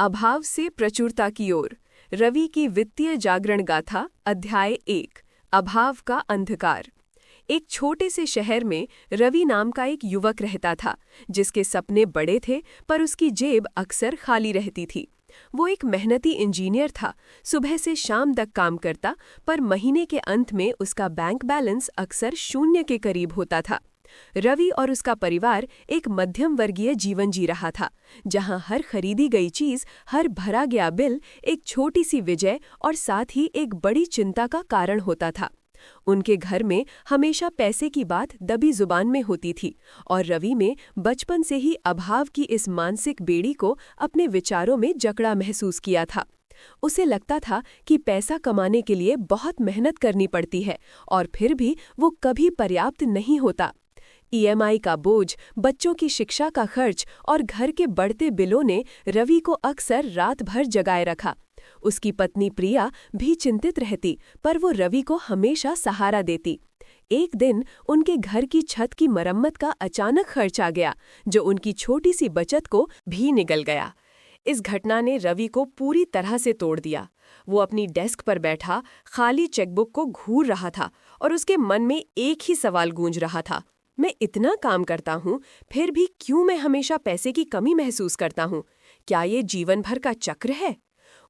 अभाव से प्रचुरता की ओर। रवि की वित्तीय जागरण गाथा। अध्याय 1। अभाव का अंधकार। एक छोटे से शहर में रवि नाम का एक युवक रहता था, जिसके सपने बड़े थे पर उसकी जेब अक्सर खाली रहती थी। वो एक मेहनती इंजीनियर था, सुबह से शाम तक काम करता, पर महीने के अंत में उसका बैंक बैलेंस अक्सर शून्य के करीब होता था। रवि और उसका परिवार एक मध्यम वर्गीय जीवन जी रहा था, जहां हर खरीदी गई चीज, हर भरा गया बिल एक छोटी सी विजय और साथ ही एक बड़ी चिंता का कारण होता था। उनके घर में हमेशा पैसे की बात दबी जुबान में होती थी और रवि में बचपन से ही अभाव की इस मानसिक बेड़ी को अपने विचारों में जकड़ा महसूस किया था। उसे लगता था कि पैसा कमाने के लिए बहुत मेहनत करनी पड़ती है और फिर भी वो कभी पर्याप्त नहीं होता। ईएमआई का बोझ, बच्चों की शिक्षा का खर्च और घर के बढ़ते बिलों ने रवि को अक्सर रात भर जगाए रखा। उसकी पत्नी प्रिया भी चिंतित रहती, पर वो रवि को हमेशा सहारा देती। एक दिन उनके घर की छत की मरम्मत का अचानक खर्च आ गया, जो उनकी छोटी सी बचत को भी निगल गया। इस घटना ने रवि को पूरी तरह से तोड़ दिया। वो अपनी डेस्क पर बैठा खाली चेकबुक को घूर रहा था और उसके मन में एक ही सवाल गूंज रहा था, मैं इतना काम करता हूँ, फिर भी क्यों मैं हमेशा पैसे की कमी महसूस करता हूँ? क्या ये जीवन भर का चक्र है?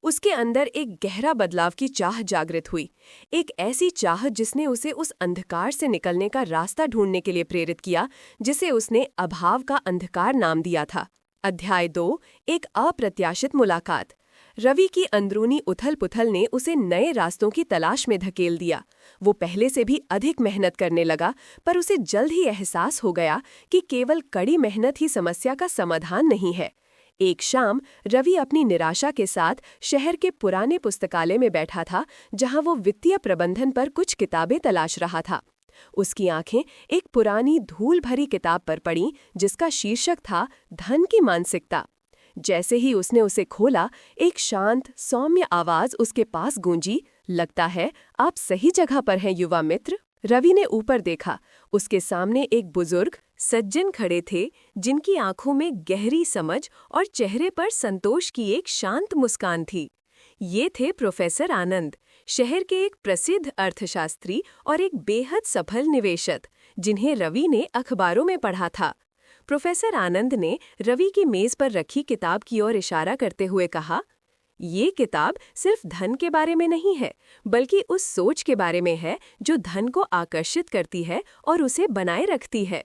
उसके अंदर एक गहरा बदलाव की चाह जागृत हुई, एक ऐसी चाह जिसने उसे उस अंधकार से निकलने का रास्ता ढूंढने के लिए प्रेरित किया, जिसे उसने अभाव का अंधकार नाम दिया था। अध्याय 2। एक अप्रत्याशित मुलाकात। रवि की अंदरूनी उथल-पुथल ने उसे नए रास्तों की तलाश में धकेल दिया। वो पहले से भी अधिक मेहनत करने लगा, पर उसे जल्द ही एहसास हो गया कि केवल कड़ी मेहनत ही समस्या का समाधान नहीं है। एक शाम रवि अपनी निराशा के साथ शहर के पुराने पुस्तकालय में बैठा था, जहां वो वित्तीय प्रबंधन पर कुछ किताबें तलाश रहा था। उसकी आंखें एक पुरानी धूल भरी किताब पर पड़ीं, जिसका शीर्षक था धन की मानसिकता। जैसे ही उसने उसे खोला, एक शांत सौम्य आवाज उसके पास गूंजी, लगता है आप सही जगह पर हैं युवा मित्र। रवि ने ऊपर देखा। उसके सामने एक बुजुर्ग सज्जन खड़े थे, जिनकी आंखों में गहरी समझ और चेहरे पर संतोष की एक शांत मुस्कान थी। ये थे प्रोफेसर आनंद, शहर के एक प्रसिद्ध अर्थशास्त्री और एक बेहद सफल निवेशक, जिन्हें रवि ने अखबारों में पढ़ा था। प्रोफेसर आनंद ने रवि की मेज पर रखी किताब की ओर इशारा करते हुए कहा, ये किताब सिर्फ धन के बारे में नहीं है, बल्कि उस सोच के बारे में है जो धन को आकर्षित करती है और उसे बनाए रखती है।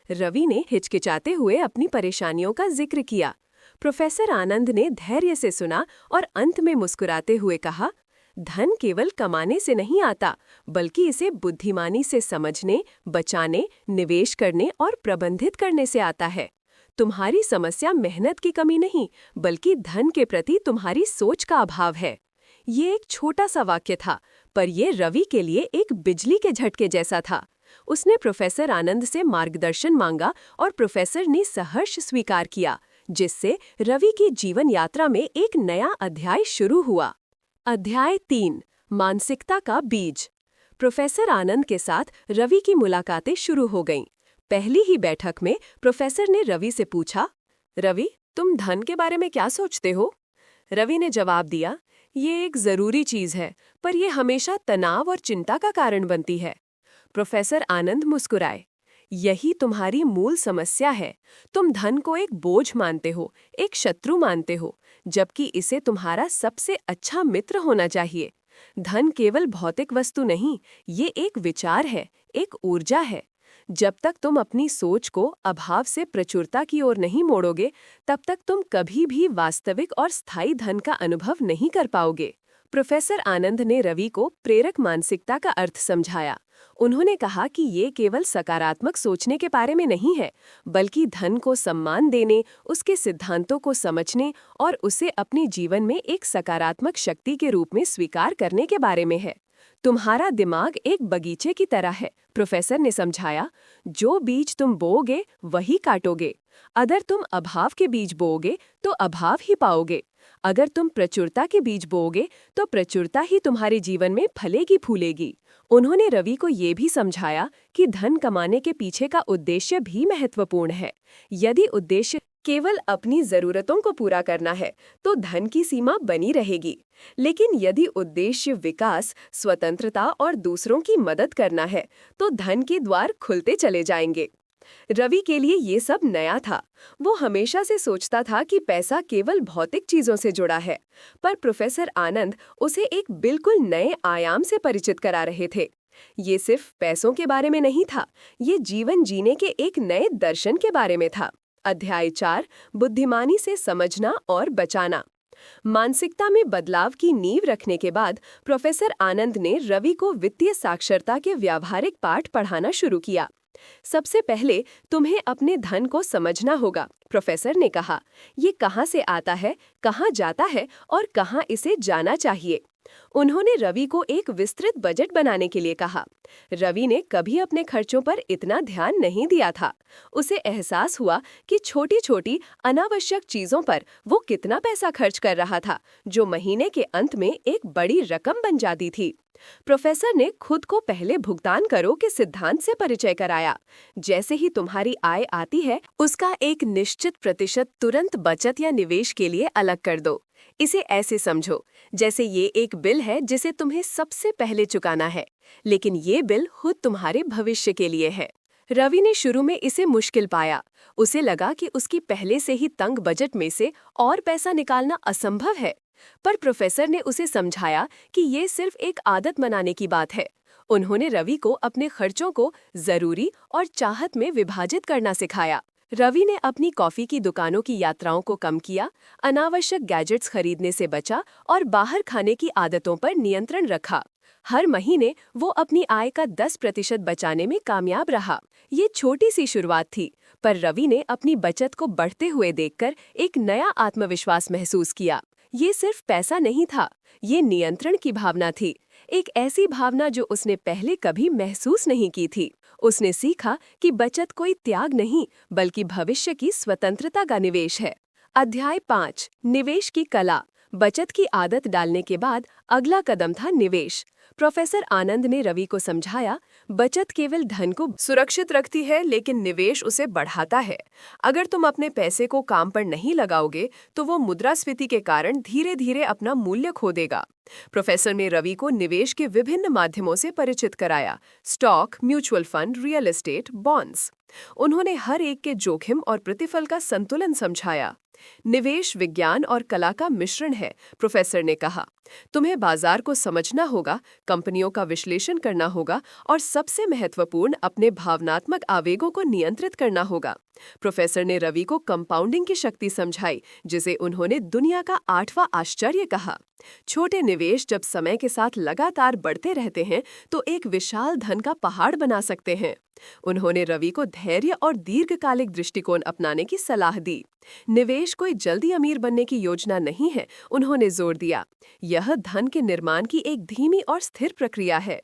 रवि ने हिचकिचाते हुए अपनी परेशानियों का जिक्र किया। प्रोफेसर आनंद ने धैर्य से सुना और अंत में मुस्कुराते हुए कहा, धन केवल कमाने से नहीं आता, बल्कि इसे बुद्धिमानी से समझने, बचाने, निवेश करने और प्रबंधित करने से आता है। तुम्हारी समस्या मेहनत की कमी नहीं, बल्कि धन के प्रति तुम्हारी सोच का अभाव है। ये एक छोटा सा वाक्य था, पर ये रवि के लिए एक बिजली के झटके जैसा था। उसने प्रोफेसर आनंद से मार्गदर्शन मांगा और प्रोफेसर ने सहर्ष स्वीकार किया, जिससे रवि की जीवन यात्रा में एक नया अध्याय शुरू हुआ। अध्याय 3। मानसिकता का बीज। प्रोफेसर आनंद के साथ रवि की मुलाकातें शुरू हो गईं। पहली ही बैठक में प्रोफेसर ने रवि से पूछा, रवि, तुम धन के बारे में क्या सोचते हो? रवि ने जवाब दिया, ये एक जरूरी चीज है, पर यह हमेशा तनाव और चिंता का कारण बनती है। प्रोफेसर आनंद मुस्कुराए, यही तुम्हारी मूल समस्या है। तुम धन को एक बोझ मानते हो, एक शत्रु मानते हो, जबकि इसे तुम्हारा सबसे अच्छा मित्र होना चाहिए। धन केवल भौतिक वस्तु नहीं, ये एक विचार है, एक ऊर्जा है। जब तक तुम अपनी सोच को अभाव से प्रचुरता की ओर नहीं मोड़ोगे, तब तक तुम कभी भी वास्तविक और स्थायी धन का अनुभव नहीं कर पाओगे। प्रोफेसर आनंद ने रवि को प्रेरक मानसिकता का अर्थ समझाया। उन्होंने कहा कि ये केवल सकारात्मक सोचने के बारे में नहीं है, बल्कि धन को सम्मान देने, उसके सिद्धांतों को समझने और उसे अपने जीवन में एक सकारात्मक शक्ति के रूप में स्वीकार करने के बारे में है। तुम्हारा दिमाग एक बगीचे की तरह है, प्रोफेसर ने समझाया। जो बीज तुम बोओगे वही काटोगे। अगर तुम अभाव के बीज बोओगे तो अभाव ही पाओगे। अगर तुम प्रचुरता के बीज बोओगे तो प्रचुरता ही तुम्हारे जीवन में फलेगी फूलेगी। उन्होंने रवि को ये भी समझाया कि धन कमाने के पीछे का उद्देश्य भी महत्वपूर्ण है। यदि उद्देश्य केवल अपनी जरूरतों को पूरा करना है तो धन की सीमा बनी रहेगी। लेकिन यदि उद्देश्य विकास, स्वतंत्रता और दूसरों की मदद करना है तो धन के द्वार खुलते चले जाएंगे। रवि के लिए ये सब नया था। वो हमेशा से सोचता था कि पैसा केवल भौतिक चीजों से जुड़ा है, पर प्रोफेसर आनंद उसे एक बिल्कुल नए आयाम से परिचित करा रहे थे। ये सिर्फ पैसों के बारे में नहीं था, ये जीवन जीने के एक नए दर्शन के बारे में था। अध्याय 4, बुद्धिमानी से समझना और बचाना। मानसिकता में बदलाव की नींव रखने के बाद प्रोफेसर आनंद ने रवि को वित्तीय साक्षरता के व्यावहारिक पाठ पढ़ाना शुरू किया। सबसे पहले तुम्हें अपने धन को समझना होगा, प्रोफेसर ने कहा। ये कहाँ से आता है, कहाँ जाता है और कहाँ इसे जाना चाहिए। उन्होंने रवि को एक विस्तृत बजट बनाने के लिए कहा। रवि ने कभी अपने खर्चों पर इतना ध्यान नहीं दिया था। उसे एहसास हुआ कि छोटी छोटी अनावश्यक चीजों पर वो कितना पैसा खर्च कर रहा था, जो महीने के अंत में एक बड़ी रकम बन जाती थी। प्रोफेसर ने खुद को पहले भुगतान करो के सिद्धांत से परिचय कराया। जैसे ही तुम्हारी आय आती है, उसका एक निश्चित प्रतिशत तुरंत बचत या निवेश के लिए अलग कर दो। इसे ऐसे समझो जैसे ये एक बिल है जिसे तुम्हें सबसे पहले चुकाना है, लेकिन ये बिल खुद तुम्हारे भविष्य के लिए है। रवि ने शुरू में इसे मुश्किल पाया। उसे लगा कि उसकी पहले से ही तंग बजट में से और पैसा निकालना असंभव है, पर प्रोफेसर ने उसे समझाया कि ये सिर्फ एक आदत बनाने की बात है। उन्होंने रवि को अपने खर्चों को जरूरी और चाहत में विभाजित करना सिखाया। रवि ने अपनी कॉफी की दुकानों की यात्राओं को कम किया, अनावश्यक गैजेट्स खरीदने से बचा और बाहर खाने की आदतों पर नियंत्रण रखा। हर महीने वो अपनी आय का 10% बचाने में कामयाब रहा। ये छोटी सी शुरुआत थी, पर रवि ने अपनी बचत को बढ़ते हुए देखकर एक नया आत्मविश्वास महसूस किया। ये सिर्फ पैसा नहीं था, ये नियंत्रण की भावना थी, एक ऐसी भावना जो उसने पहले कभी महसूस नहीं की थी। उसने सीखा कि बचत कोई त्याग नहीं, बल्कि भविष्य की स्वतंत्रता का निवेश है। अध्याय 5, निवेश की कला। बचत की आदत डालने के बाद अगला कदम था निवेश। प्रोफेसर आनंद ने रवि को समझाया, बचत केवल धन को सुरक्षित रखती है, लेकिन निवेश उसे बढ़ाता है। अगर तुम अपने पैसे को काम पर नहीं लगाओगे तो वो मुद्रास्फीति के कारण धीरे धीरे अपना मूल्य खो देगा। प्रोफेसर ने रवि को निवेश के विभिन्न माध्यमों से परिचित कराया: stock, mutual fund, real estate, bonds. उन्होंने हर एक के जोखिम और प्रतिफल का संतुलन समझाया। निवेश विज्ञान और कला का मिश्रण है, प्रोफेसर ने कहा। तुम्हें बाजार को समझना होगा, कंपनियों का विश्लेषण करना होगा और सबसे महत्वपूर्ण, अपने भावनात्मक आवेगों को नियंत्रित करना होगा। प्रोफेसर ने रवि को कंपाउंडिंग की शक्ति समझाई, जिसे उन्होंने दुनिया का 8वां आश्चर्य कहा। छोटे निवेश जब समय के साथ लगातार बढ़ते रहते हैं तो एक विशाल धन का पहाड़ बना सकते हैं। उन्होंने रवि को धैर्य और दीर्घकालिक दृष्टिकोण अपनाने की सलाह दी। निवेश कोई जल्दी अमीर बनने की योजना नहीं है, उन्होंने जोर दिया। यह धन के निर्माण की एक धीमी और स्थिर प्रक्रिया है।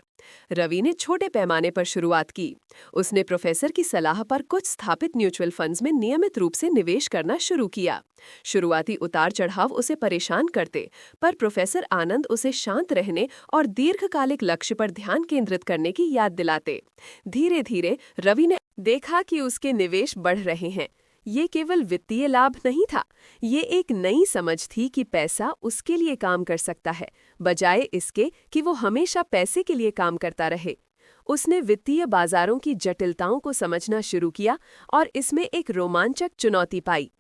रवि ने छोटे पैमाने पर शुरुआत की। उसने प्रोफेसर की सलाह पर कुछ स्थापित म्यूचुअल फंड्स में नियमित रूप से निवेश करना शुरू किया। शुरुआती उतार चढ़ाव उसे परेशान करते, पर प्रोफेसर आनंद उसे शांत रहने और दीर्घकालिक लक्ष्य पर ध्यान केंद्रित करने की याद दिलाते। धीरे धीरे रवि ने देखा कि उसके निवेश बढ़ रहे हैं। ये केवल वित्तीय लाभ नहीं था, ये एक नई समझ थी कि पैसा उसके लिए काम कर सकता है, बजाय इसके कि वो हमेशा पैसे के लिए काम करता रहे। उसने वित्तीय बाजारों की जटिलताओं को समझना शुरू किया और इसमें एक रोमांचक चुनौती पाई।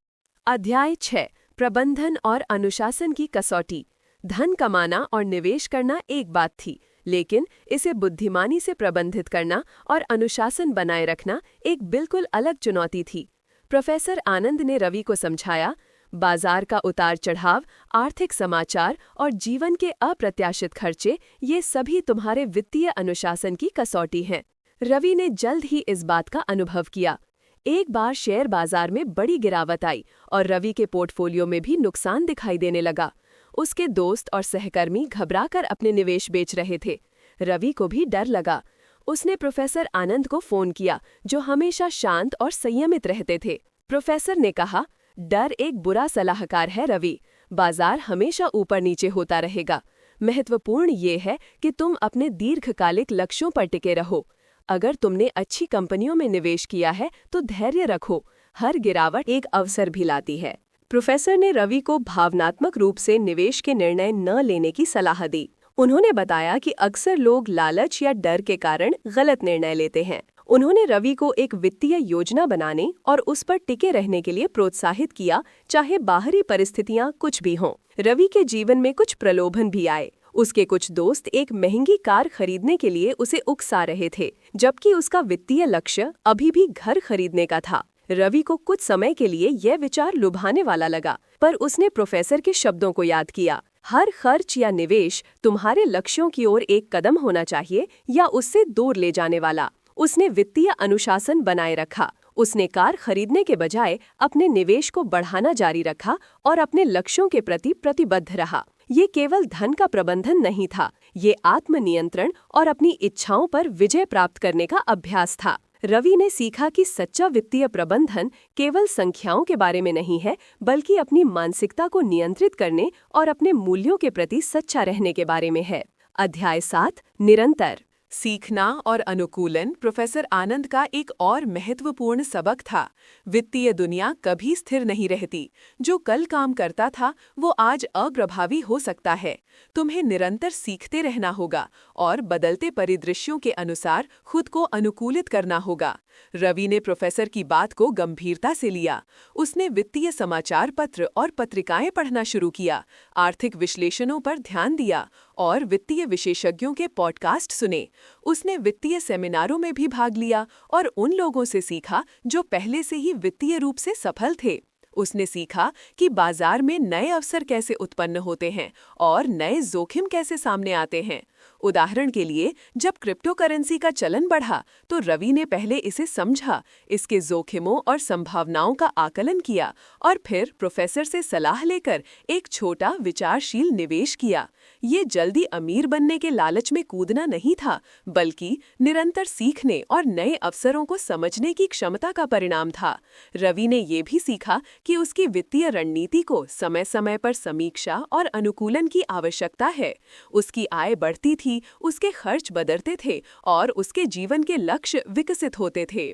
अध्याय 6, प्रबंधन और अनुशासन की कसौटी। धन कमाना और निवेश करना एक बात थी, लेकिन इसे बुद्धिमानी से प्रबंधित करना और अनुशासन बनाए रखना एक बिल्कुल अलग चुनौती थी। प्रोफेसर आनंद ने रवि को समझाया, बाजार का उतार चढ़ाव, आर्थिक समाचार और जीवन के अप्रत्याशित खर्चे, ये सभी तुम्हारे वित्तीय अनुशासन की कसौटी हैं। रवि ने जल्द ही इस बात का अनुभव किया। एक बार शेयर बाजार में बड़ी गिरावट आई और रवि के पोर्टफोलियो में भी नुकसान दिखाई देने लगा। उसके दोस्त और सहकर्मी घबराकर अपने निवेश बेच रहे थे। रवि को भी डर लगा। उसने प्रोफेसर आनंद को फोन किया, जो हमेशा शांत और संयमित रहते थे। प्रोफेसर ने कहा, डर एक बुरा सलाहकार है रवि, बाजार हमेशा ऊपर नीचे होता रहेगा। महत्वपूर्ण ये है कि तुम अपने दीर्घकालिक लक्ष्यों पर टिके रहो। अगर तुमने अच्छी कंपनियों में निवेश किया है तो धैर्य रखो। हर गिरावट एक अवसर भी लाती है। प्रोफेसर ने रवि को भावनात्मक रूप से निवेश के निर्णय न लेने की सलाह दी। उन्होंने बताया कि अक्सर लोग लालच या डर के कारण गलत निर्णय लेते हैं। उन्होंने रवि को एक वित्तीय योजना बनाने और उस पर टिके रहने के लिए प्रोत्साहित किया, चाहे बाहरी परिस्थितियां कुछ भी हों। रवि के जीवन में कुछ प्रलोभन भी आए। उसके कुछ दोस्त एक महंगी कार खरीदने के लिए उसे उकसा रहे थे, जबकि उसका वित्तीय लक्ष्य अभी भी घर खरीदने का था। रवि को कुछ समय के लिए यह विचार लुभाने वाला लगा, पर उसने प्रोफेसर के शब्दों को याद किया। हर खर्च या निवेश तुम्हारे लक्ष्यों की ओर एक कदम होना चाहिए या उससे दूर ले जाने वाला। उसने वित्तीय अनुशासन बनाए रखा। उसने कार खरीदने के बजाय अपने निवेश को बढ़ाना जारी रखा और अपने लक्ष्यों के प्रति प्रतिबद्ध रहा। ये केवल धन का प्रबंधन नहीं था, ये आत्मनियंत्रण और अपनी इच्छाओं पर विजय प्राप्त करने का अभ्यास था। रवि ने सीखा कि सच्चा वित्तीय प्रबंधन केवल संख्याओं के बारे में नहीं है, बल्कि अपनी मानसिकता को नियंत्रित करने और अपने मूल्यों के प्रति सच्चा रहने के बारे में है। अध्याय 7, निरंतर सीखना और अनुकूलन प्रोफेसर आनंद का एक और महत्वपूर्ण सबक था। वित्तीय दुनिया कभी स्थिर नहीं रहती। जो कल काम करता था वो आज अप्रभावी हो सकता है। तुम्हें निरंतर सीखते रहना होगा और बदलते परिदृश्यों के अनुसार खुद को अनुकूलित करना होगा। रवि ने प्रोफेसर की बात को गंभीरता से लिया। उसने वित्तीय समाचार पत्र और पत्रिकाएं पढ़ना शुरू किया, आर्थिक विश्लेषणों पर ध्यान दिया और वित्तीय विशेषज्ञों के पॉडकास्ट सुने। उसने वित्तीय सेमिनारों में भी भाग लिया और उन लोगों से सीखा जो पहले से ही वित्तीय रूप से सफल थे। उसने सीखा कि बाजार में नए अवसर कैसे उत्पन्न होते हैं और नए जोखिम कैसे सामने आते हैं। उदाहरण के लिए, जब क्रिप्टो करेंसी का चलन बढ़ा तो रवि ने पहले इसे समझा, इसके जोखिमों और संभावनाओं का आकलन किया और फिर प्रोफेसर से सलाह लेकर एक छोटा विचारशील निवेश किया। ये जल्दी अमीर बनने के लालच में कूदना नहीं था, बल्कि निरंतर सीखने और नए अवसरों को समझने की क्षमता का परिणाम था। रवि ने ये भी सीखा कि उसकी वित्तीय रणनीति को समय समय पर समीक्षा और अनुकूलन की आवश्यकता है। उसकी आय बढ़ती थी, उसके खर्च बदलते थे और उसके जीवन के लक्ष्य विकसित होते थे।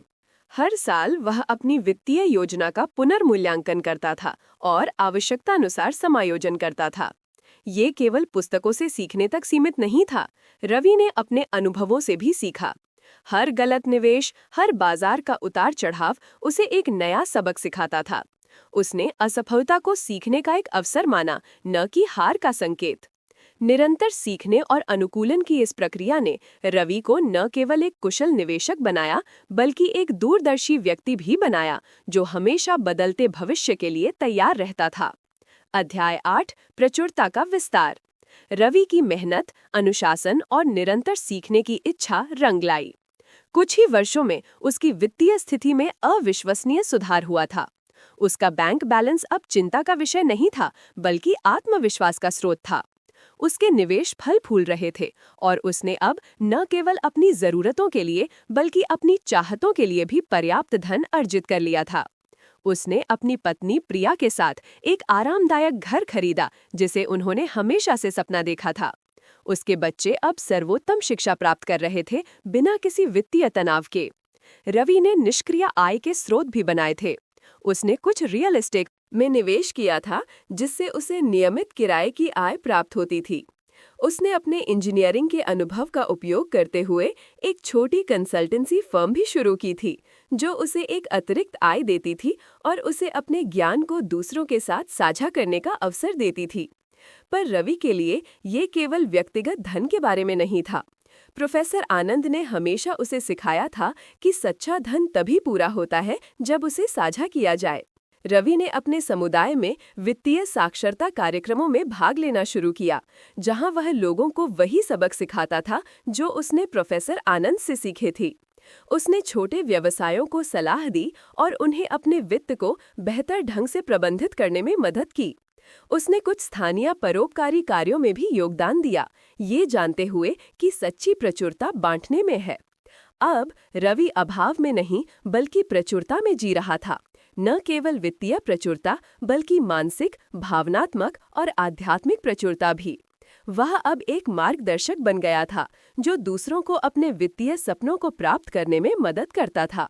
हर साल वह अपनी वित्तीय योजना का पुनर्मूल्यांकन करता था और आवश्यकतानुसार समायोजन करता था। ये केवल पुस्तकों से सीखने तक सीमित नहीं था। रवि ने अपने अनुभवों से भी सीखा। हर गलत निवेश, हर बाजार का उतार चढ़ाव उसे एक नया सबक सिखाता था। उसने असफलता को सीखने का एक अवसर माना, न कि हार का संकेत। निरंतर सीखने और अनुकूलन की इस प्रक्रिया ने रवि को न केवल एक कुशल निवेशक बनाया, बल्कि एक दूरदर्शी व्यक्ति भी बनाया, जो हमेशा बदलते भविष्य के लिए तैयार रहता था। अध्याय 8, प्रचुरता का विस्तार। रवि की मेहनत, अनुशासन और निरंतर सीखने की इच्छा रंग लाई। कुछ ही वर्षों में उसकी वित्तीय स्थिति में अविश्वसनीय सुधार हुआ था। उसका बैंक बैलेंस अब चिंता का विषय नहीं था, बल्कि आत्मविश्वास का स्रोत था। उसके निवेश फल फूल रहे थे और उसने अब न केवल अपनी जरूरतों के लिए, बल्कि अपनी चाहतों के लिए भी पर्याप्त धन अर्जित कर लिया था। उसने अपनी पत्नी प्रिया के साथ एक आरामदायक घर खरीदा, जिसे उन्होंने हमेशा से सपना देखा था। उसके बच्चे अब सर्वोत्तम शिक्षा प्राप्त कर रहे थे, बिना किसी वित्तीय तनाव के। रवि ने निष्क्रिय आय के स्रोत भी बनाए थे। उसने कुछ रियल एस्टेट में निवेश किया था, जिससे उसे नियमित किराए की आय प्राप्त होती थी। उसने अपने इंजीनियरिंग के अनुभव का उपयोग करते हुए एक छोटी कंसल्टेंसी फर्म भी शुरू की थी, जो उसे एक अतिरिक्त आय देती थी और उसे अपने ज्ञान को दूसरों के साथ साझा करने का अवसर देती थी। पर रवि के लिए ये केवल व्यक्तिगत धन के बारे में नहीं था। प्रोफेसर आनंद ने हमेशा उसे सिखाया था कि सच्चा धन तभी पूरा होता है जब उसे साझा किया जाए। रवि ने अपने समुदाय में वित्तीय साक्षरता कार्यक्रमों में भाग लेना शुरू किया, जहां वह लोगों को वही सबक सिखाता था जो उसने प्रोफेसर आनंद से सीखे थी। उसने छोटे व्यवसायों को सलाह दी और उन्हें अपने वित्त को बेहतर ढंग से प्रबंधित करने में मदद की। उसने कुछ स्थानीय परोपकारी कार्यों में भी योगदान दिया, ये जानते हुए कि सच्ची प्रचुरता बांटने में है। अब रवि अभाव में नहीं, बल्कि प्रचुरता में जी रहा था। न केवल वित्तीय प्रचुरता, बल्कि मानसिक, भावनात्मक और आध्यात्मिक प्रचुरता भी। वह अब एक मार्गदर्शक बन गया था, जो दूसरों को अपने वित्तीय सपनों को प्राप्त करने में मदद करता था।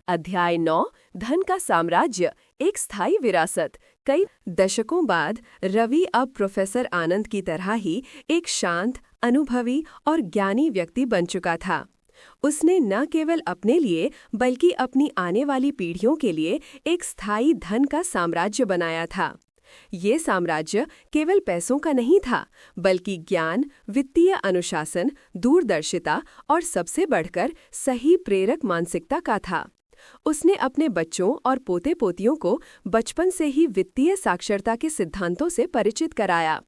अध्याय 9 धन का साम्राज्य, एक स्थायी विरासत। कई दशकों बाद रवि अब प्रोफेसर आनंद की तरह ही एक शांत, अनुभवी और ज्ञानी व्यक्ति बन चुका था। उसने न केवल अपने लिए बल्कि अपनी आने वाली पीढ़ियों के लिए एक स्थायी धन का साम्राज्य बनाया था। ये साम्राज्य केवल पैसों का नहीं था, बल्कि ज्ञान, वित्तीय अनुशासन, दूरदर्शिता और सबसे बढ़कर सही प्रेरक मानसिकता का था। उसने अपने बच्चों और पोते पोतियों को बचपन से ही वित्तीय साक्षरता के सिद्धांतों से परिचित कराया।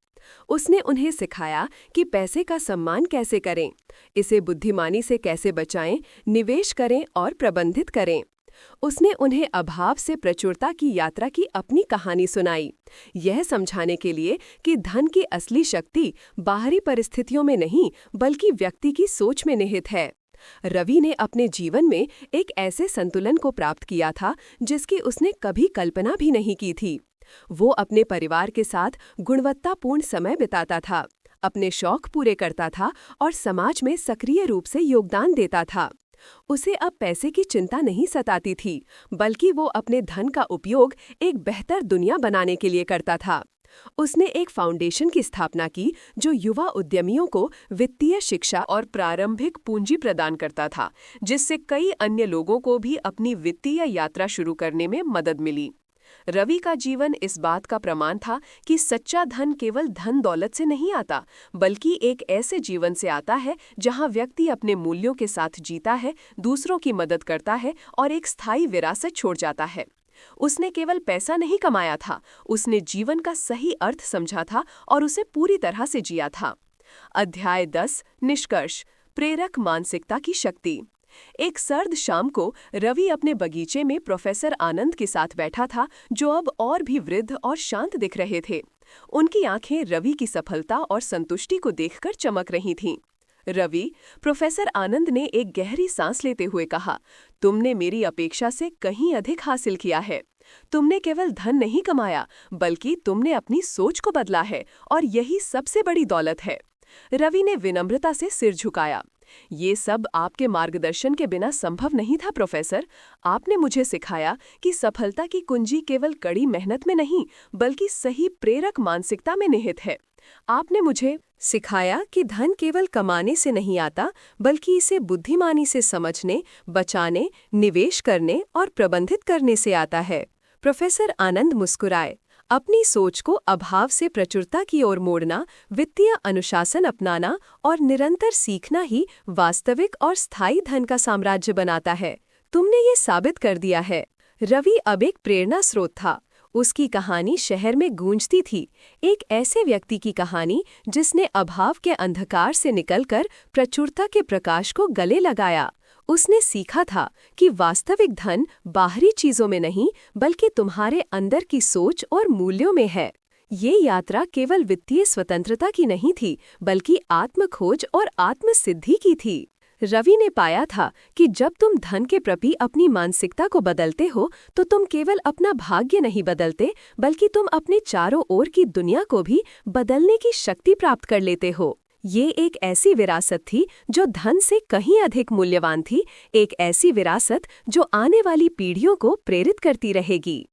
उसने उन्हें सिखाया कि पैसे का सम्मान कैसे करें, इसे बुद्धिमानी से कैसे बचाएं, निवेश करें और प्रबंधित करें। उसने उन्हें अभाव से प्रचुरता की यात्रा की अपनी कहानी सुनाई, यह समझाने के लिए कि धन की असली शक्ति बाहरी परिस्थितियों में नहीं बल्कि व्यक्ति की सोच में निहित है। रवि ने अपने जीवन में एक ऐसे संतुलन को प्राप्त किया था जिसकी उसने कभी कल्पना भी नहीं की थी। वो अपने परिवार के साथ गुणवत्तापूर्ण समय बिताता था, अपने शौक पूरे करता था और समाज में सक्रिय रूप से योगदान देता था। उसे अब पैसे की चिंता नहीं सताती थी, बल्कि वो अपने धन का उपयोग एक बेहतर दुनिया बनाने के लिए करता था। उसने एक फाउंडेशन की स्थापना की जो युवा उद्यमियों को वित्तीय शिक्षा और प्रारंभिक पूंजी प्रदान करता था, जिससे कई अन्य लोगों को भी अपनी वित्तीय यात्रा शुरू करने में मदद मिली। रवि का जीवन इस बात का प्रमाण था कि सच्चा धन केवल धन दौलत से नहीं आता, बल्कि एक ऐसे जीवन से आता है जहां व्यक्ति अपने मूल्यों के साथ जीता है, दूसरों की मदद करता है और एक स्थायी विरासत छोड़ जाता है। उसने केवल पैसा नहीं कमाया था, उसने जीवन का सही अर्थ समझा था और उसे पूरी तरह से जिया था। अध्याय 10 निष्कर्ष, प्रेरक मानसिकता की शक्ति। एक सर्द शाम को रवि अपने बगीचे में प्रोफेसर आनंद के साथ बैठा था, जो अब और भी वृद्ध और शांत दिख रहे थे। उनकी आंखें रवि की सफलता और संतुष्टि को देखकर चमक रही थीं। रवि, प्रोफेसर आनंद ने एक गहरी सांस लेते हुए कहा, तुमने मेरी अपेक्षा से कहीं अधिक हासिल किया है। तुमने केवल धन नहीं कमाया, बल्कि तुमने अपनी सोच को बदला है और यही सबसे बड़ी दौलत है। रवि ने विनम्रता से सिर झुकाया। ये सब आपके मार्गदर्शन के बिना संभव नहीं था प्रोफेसर। आपने मुझे सिखाया कि सफलता की कुंजी केवल कड़ी मेहनत में नहीं, बल्कि सही प्रेरक मानसिकता में निहित है। आपने मुझे सिखाया कि धन केवल कमाने से नहीं आता, बल्कि इसे बुद्धिमानी से समझने, बचाने, निवेश करने और प्रबंधित करने से आता है। प्रोफेसर आनंद मुस्कुराए। अपनी सोच को अभाव से प्रचुरता की ओर मोड़ना, वित्तीय अनुशासन अपनाना और निरंतर सीखना ही वास्तविक और स्थायी धन का साम्राज्य बनाता है। तुमने ये साबित कर दिया है। रवि अब एक प्रेरणा स्रोत था। उसकी कहानी शहर में गूंजती थी, एक ऐसे व्यक्ति की कहानी जिसने अभाव के अंधकार से निकलकर प्रचुरता के प्रकाश को गले लगाया। उसने सीखा था कि वास्तविक धन बाहरी चीजों में नहीं, बल्कि तुम्हारे अंदर की सोच और मूल्यों में है। ये यात्रा केवल वित्तीय स्वतंत्रता की नहीं थी, बल्कि आत्मखोज और आत्मसिद्धि की थी। रवि ने पाया था कि जब तुम धन के प्रति अपनी मानसिकता को बदलते हो, तो तुम केवल अपना भाग्य नहीं बदलते, बल्कि तुम अपने चारों ओर की दुनिया को भी बदलने की शक्ति प्राप्त कर लेते हो। ये एक ऐसी विरासत थी जो धन से कहीं अधिक मूल्यवान थी, एक ऐसी विरासत जो आने वाली पीढ़ियों को प्रेरित करती रहेगी।